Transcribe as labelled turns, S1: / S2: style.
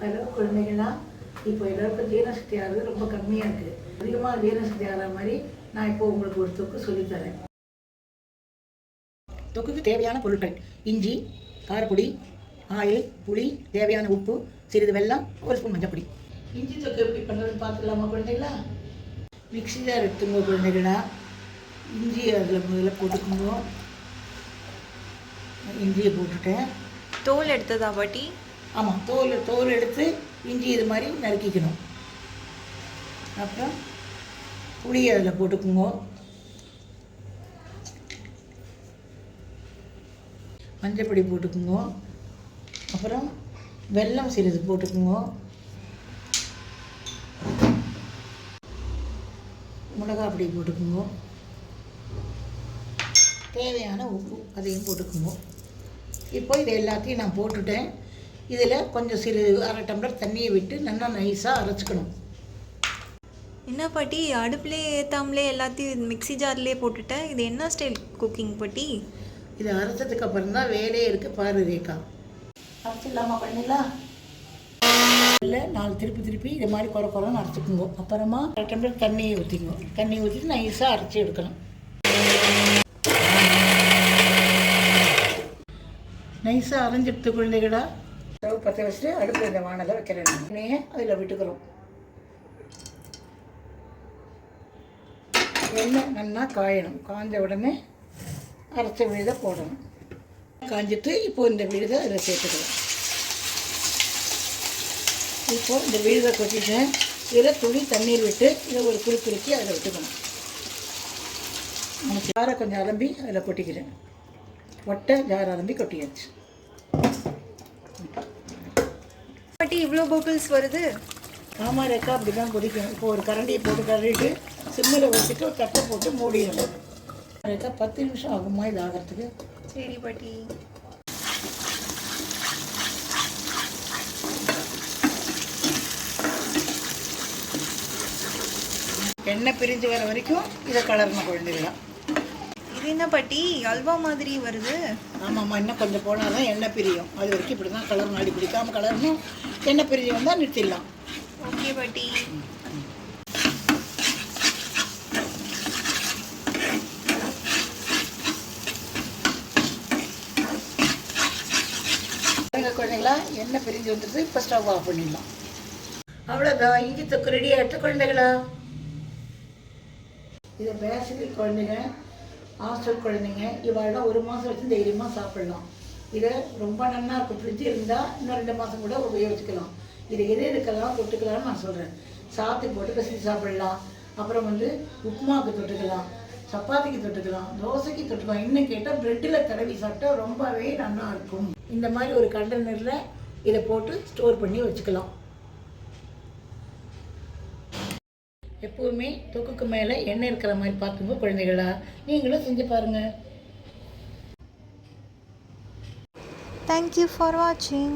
S1: Hello குழந்தைங்களா, இப்போ எல்லாருக்கும் ஜீரணசக்தி ஆகிறது ரொம்ப கம்மியாக இருக்குது. அதிகமாக ஜீரணசக்தி ஆகிற மாதிரி நான் இப்போ உங்களுக்கு ஒரு தொக்கு சொல்லித்தரேன். தொக்குக்கு தேவையான பொருட்கள்: இஞ்சி, காரப்பொடி, ஆயில், புளி, தேவையான உப்பு, சிறிது வெல்லம், ஒரு ஸ்பூன் மஞ்சப்பொடி. இஞ்சி தொக்கு எப்படி பண்ணுறதுன்னு பார்த்துக்கலாமா குழந்தைங்களா? மிக்ஸி ஜார் எடுத்துங்க குழந்தைகளா. இஞ்சி அதில் முதல்ல போட்டுக்கோங்க. இஞ்சியை போட்டுட்டேன்.
S2: தோல் எடுத்ததா பாட்டி?
S1: ஆமாம், தோல் எடுத்து இஞ்சி இது மாதிரி நறுக்கிக்கணும். அப்புறம் புளி அதில் போட்டுக்குங்க. மஞ்சப்பொடி போட்டுக்குங்க. அப்புறம் வெல்லம் சிறிது போட்டுக்குங்க. மிளகாய் பொடி போட்டுக்குங்க. தேவையான உப்பு அதையும் போட்டுக்குங்க. இப்போ இது எல்லாத்தையும் நான் போட்டுட்டேன். இதில் கொஞ்சம் அரை டம்ளர் தண்ணியை விட்டு நல்லா நைஸாக அரைச்சிக்கணும்.
S2: என்ன பாட்டி, அடுப்புலேயே ஏற்றாமலே எல்லாத்தையும் மிக்ஸி ஜார்லேயே போட்டுட்டேன். இது என்ன ஸ்டைல் குக்கிங் பாட்டி?
S1: இதை அரைச்சதுக்கு அப்புறம் தான் வேலையே இருக்குது. பாரு ரேகா, அரைச்சிடலாமா பண்ணிடலாம். இல்லை 4 திருப்பி இது மாதிரி குறைன்னு அரைச்சிக்குங்க. அப்புறமா அரை டம்ளர் தண்ணியை ஊற்றிக்குங்க. தண்ணி ஊற்றிட்டு நைஸாக அரைச்சி எடுக்கணும். நைஸாக அரைஞ்சிட்டு குழந்தைகளா, ஸ்டவ் பற்ற வச்சுட்டு அடுப்பில் இந்த வானலை வைக்கிறேன். எண்ணெயை அதில் விட்டுக்கிறோம். எண்ணெய் நல்லா காயணும். காய்ஞ்ச உடனே அரைச்ச விழுதை போடணும். காய்ஞ்சிட்டு இப்போது இந்த விழுதை அதில் சேர்த்துக்கலாம். இப்போது இந்த விழுதை கொட்டிட்டேன். இதில் துளி தண்ணீர் விட்டு இதை ஒரு குறுக்கி அதில் விட்டுக்கணும். நான் ஜாரை கொஞ்சம் அலம்பி அதில் கொட்டிக்கிறேன். ஒட்டை ஜார் அலம்பி கொட்டியாச்சு.
S2: பாட்டி, இவ்வளோ பபிள்ஸ் வருது?
S1: ஆமாம் ரேக்கா, அப்படி தான் கொதிக்கணும். இப்போ ஒரு கரண்டியை போட்டு கரண்டிட்டு சிம்மில் வச்சுட்டு ஒரு தட்டை போட்டு மூடிடணும். ரேக்கா 10 நிமிஷம் ஆகுமா இது ஆகிறதுக்கு?
S2: சரி பாட்டி.
S1: எண்ணெய் பிரிஞ்சு வர வரைக்கும் இதை கலரணும் குழந்தைகளாம்.
S2: இது என்ன பாட்டி, அல்வா மாதிரி வருது?
S1: ஆமாம்மா, இன்னும் கொஞ்சம் போனால் தான் எண்ணெய் பிரியும். அது வரைக்கும் இப்படி தான் கலரணும். அடி பிடிக்காமல் கலரணும். எண்ணெய் பிரிஞ்சு வந்தால் நிறுத்திடலாம்.
S2: ஓகே பாட்டி.
S1: குழந்தைங்களா, எண்ணெய் பிரிஞ்சு வந்துட்டு இப்போ ஸ்டவ் ஆஃப் பண்ணிடலாம். அவ்வளோதான், இஞ்சி தொக்கு ரெடி ஆகிட்டு குழந்தைகளா. இதை பேசிக்கல் குழந்தைங்க, ஹாஸ்டல் குழந்தைங்க இவாள்லாம் 1 மாதம் வச்சு தைரியமாக சாப்பிட்லாம். இதை ரொம்ப நல்லா இருக்கும். ஃப்ரிட்ஜ் இருந்தால் இன்னும் 2 மாதம் கூட உபயோகிச்சுக்கலாம். இதை எதுக்கெல்லாம் தொட்டுக்கலாம்னு நான் சொல்கிறேன். சாத்துக்கு போட்டு பசிச்சு சாப்பிடலாம். அப்புறம் உப்புமாவுக்கு தொட்டுக்கலாம், சப்பாத்திக்கு தொட்டுக்கலாம், தோசைக்கு தொட்டுக்கலாம். இன்னும் கேட்டால் ப்ரெட்டில் தடவி சாப்பிட்டா ரொம்பவே நல்லா இருக்கும். இந்த மாதிரி ஒரு கண்டெய்னரில் இதை போட்டு ஸ்டோர் பண்ணி வச்சுக்கலாம். எப்போவுமே தொக்குக்கு மேலே எண்ணெய் இருக்கிற மாதிரி பார்த்துங்க குழந்தைகளா. நீங்களும் செஞ்சு பாருங்கள்.
S2: தேங்க்யூ ஃபார் வாட்சிங்.